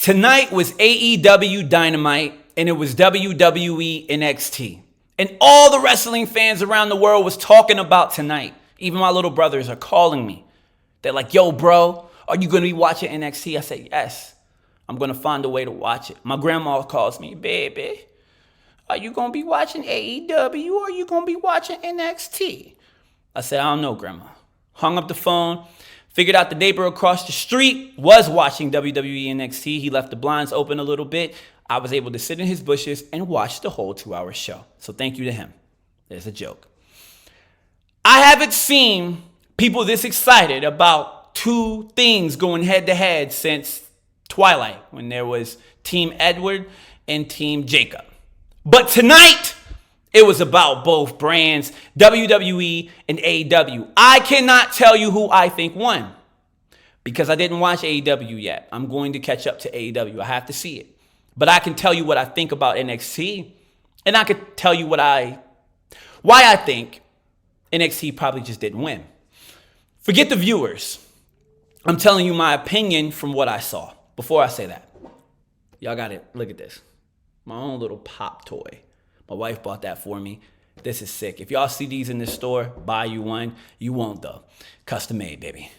Tonight was AEW Dynamite, and it was WWE NXT. And all the wrestling fans around the world was talking about tonight. Even my little brothers are calling me. They're like, yo, bro, are you going to be watching NXT? I said, yes, I'm going to find a way to watch it. My grandma calls me, baby, are you going to be watching AEW or are you going to be watching NXT? I said, I don't know, grandma. Hung up the phone. Figured out the neighbor across the street was watching WWE NXT. He left the blinds open a little bit. I was able to sit in his bushes and watch the whole 2-hour show. So thank you to him. There's a joke. I haven't seen people this excited about two things going head to head since Twilight, when there was Team Edward and Team Jacob. But tonight, it was about both brands, WWE and AEW. I cannot tell you who I think won because I didn't watch AEW yet. I'm going to catch up to AEW. I have to see it. But I can tell you what I think about NXT, and I could tell you why I think NXT probably just didn't win. Forget the viewers. I'm telling you my opinion from what I saw. Before I say that, y'all got it. Look at this. My own little pop toy. My wife bought that for me. This is sick. If y'all see these in the store, buy you one. You won't, though. Custom made, baby.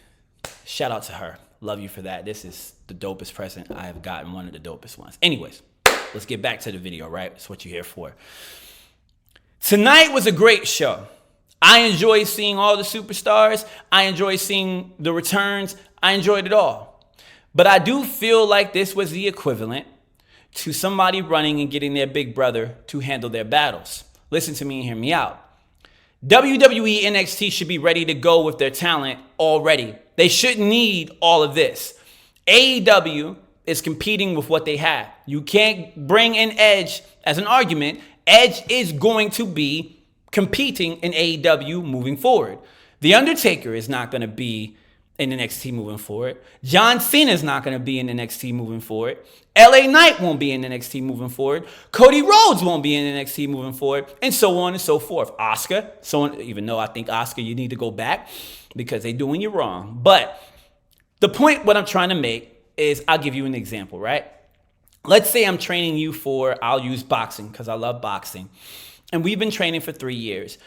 Shout out to her. Love you for that. This is the dopest present I have gotten, one of the dopest ones. Anyways, let's get back to the video, right? That's what you're here for. Tonight was a great show. I enjoyed seeing all the superstars. I enjoyed seeing the returns. I enjoyed it all. But I do feel like this was the equivalent to somebody running and getting their big brother to handle their battles. Listen to me and hear me out. WWE NXT should be ready to go with their talent already. They shouldn't need all of this. AEW is competing with what they have. You can't bring in Edge as an argument. Edge is going to be competing in AEW moving forward. The Undertaker is not going to be in NXT moving forward. John Cena is not going to be in NXT moving forward. LA Knight won't be in NXT moving forward. Cody Rhodes won't be in NXT moving forward, and so on and so forth. Asuka, even though I think Asuka, you need to go back because they're doing you wrong. But the point, what I'm trying to make is, I'll give you an example, right? Let's say I'm training you for, I'll use boxing because I love boxing. And we've been training for 3 years.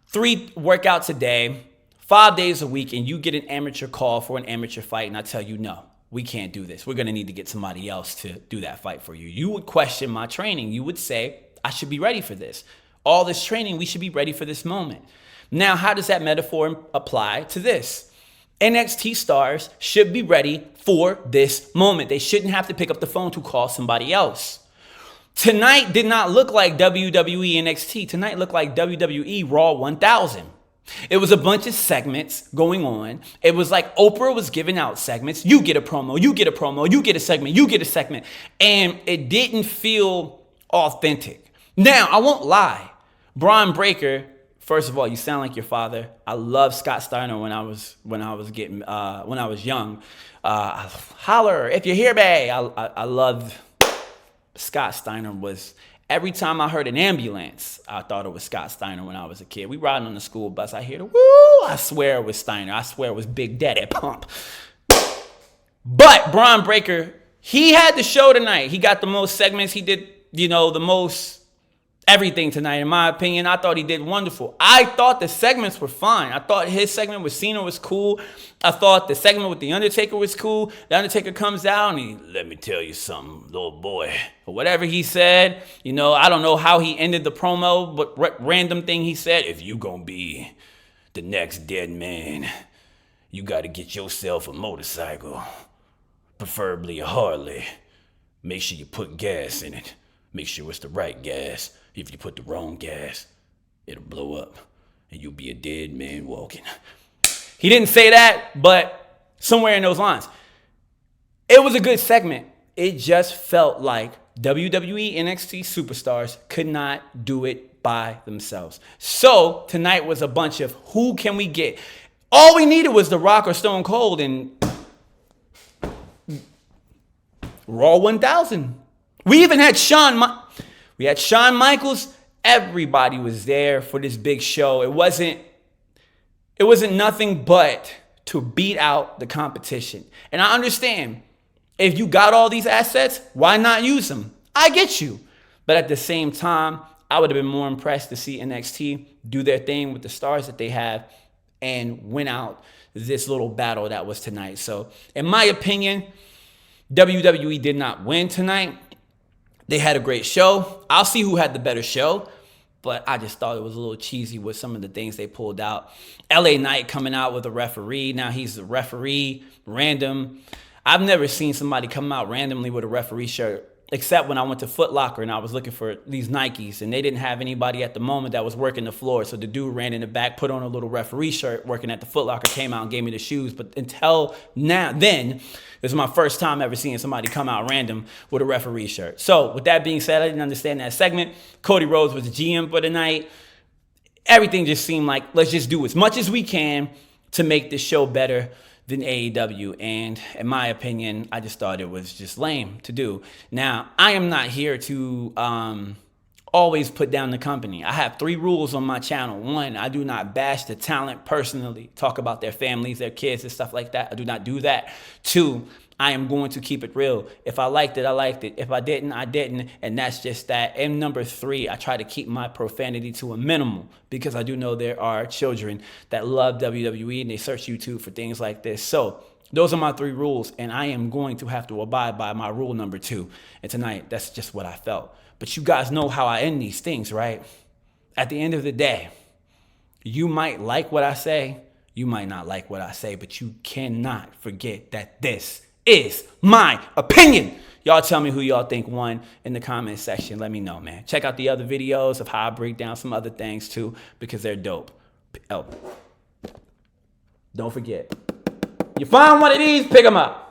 3 workouts a day, 5 days a week, and you get an amateur call for an amateur fight, and I tell you, no, we can't do this. We're going to need to get somebody else to do that fight for you. You would question my training. You would say, I should be ready for this. All this training, we should be ready for this moment. Now, how does that metaphor apply to this? NXT stars should be ready for this moment. They shouldn't have to pick up the phone to call somebody else. Tonight did not look like WWE NXT. Tonight looked like WWE Raw 1000. It was a bunch of segments going on. It was like Oprah was giving out segments. You get a promo, you get a promo, you get a segment, you get a segment. And it didn't feel authentic. Now, I won't lie. Braun Breaker, first of all, you sound like your father. I love Scott Steiner when I was young. Holler if you hear me. I loved Scott Steiner. Was every time I heard an ambulance, I thought it was Scott Steiner when I was a kid. We riding on the school bus. I hear the woo. I swear it was Steiner. I swear it was Big Daddy Pump. But Braun Breaker, he had the show tonight. He got the most segments. He did, the most everything tonight. In my opinion, I thought he did wonderful. I thought the segments were fine. I thought his segment with Cena was cool. I thought the segment with The Undertaker was cool. The Undertaker comes out and let me tell you something, little boy. Or whatever he said. I don't know how he ended the promo, but random thing he said. If you gonna be the next dead man, you gotta get yourself a motorcycle. Preferably a Harley. Make sure you put gas in it. Make sure it's the right gas. If you put the wrong gas, it'll blow up and you'll be a dead man walking. He didn't say that, but somewhere in those lines. It was a good segment. It just felt like WWE NXT superstars could not do it by themselves. So tonight was a bunch of who can we get? All we needed was The Rock or Stone Cold and Raw 1000. We even had Shawn Michaels. Everybody was there for this big show. It wasn't nothing but to beat out the competition. And I understand If you got all these assets, why not use them? I get you. But at the same time, I would have been more impressed to see NXT do their thing with the stars that they have and win out this little battle that was tonight. So in my opinion, WWE did not win tonight. They had a great show. I'll see who had the better show, but I just thought it was a little cheesy with some of the things they pulled out. LA Knight coming out with a referee. Now he's the referee, random. I've never seen somebody come out randomly with a referee shirt, except when I went to Foot Locker and I was looking for these Nikes, and they didn't have anybody at the moment that was working the floor. So the dude ran in the back, put on a little referee shirt, working at the Foot Locker, came out and gave me the shoes. But until now, then, this is my first time ever seeing somebody come out random with a referee shirt. So with that being said, I didn't understand that segment. Cody Rhodes was the GM for the night. Everything just seemed like, let's just do as much as we can to make this show better than AEW, and in my opinion, I just thought it was just lame to do. Now, I am not here to always put down the company. I have 3 rules on my channel. 1, I do not bash the talent personally, talk about their families, their kids, and stuff like that. I do not do that. 2, I am going to keep it real. If I liked it, I liked it. If I didn't, I didn't. And that's just that. And number 3, I try to keep my profanity to a minimum because I do know there are children that love WWE and they search YouTube for things like this. So those are my 3 rules, and I am going to have to abide by my rule number 2. And tonight, that's just what I felt. But you guys know how I end these things, right? At the end of the day, you might like what I say, you might not like what I say, but you cannot forget that this is my opinion. Y'all tell me who y'all think won in the comment section. Let me know, man. Check out the other videos of how I break down some other things too, because they're dope. Oh, don't forget, you find one of these, pick them up.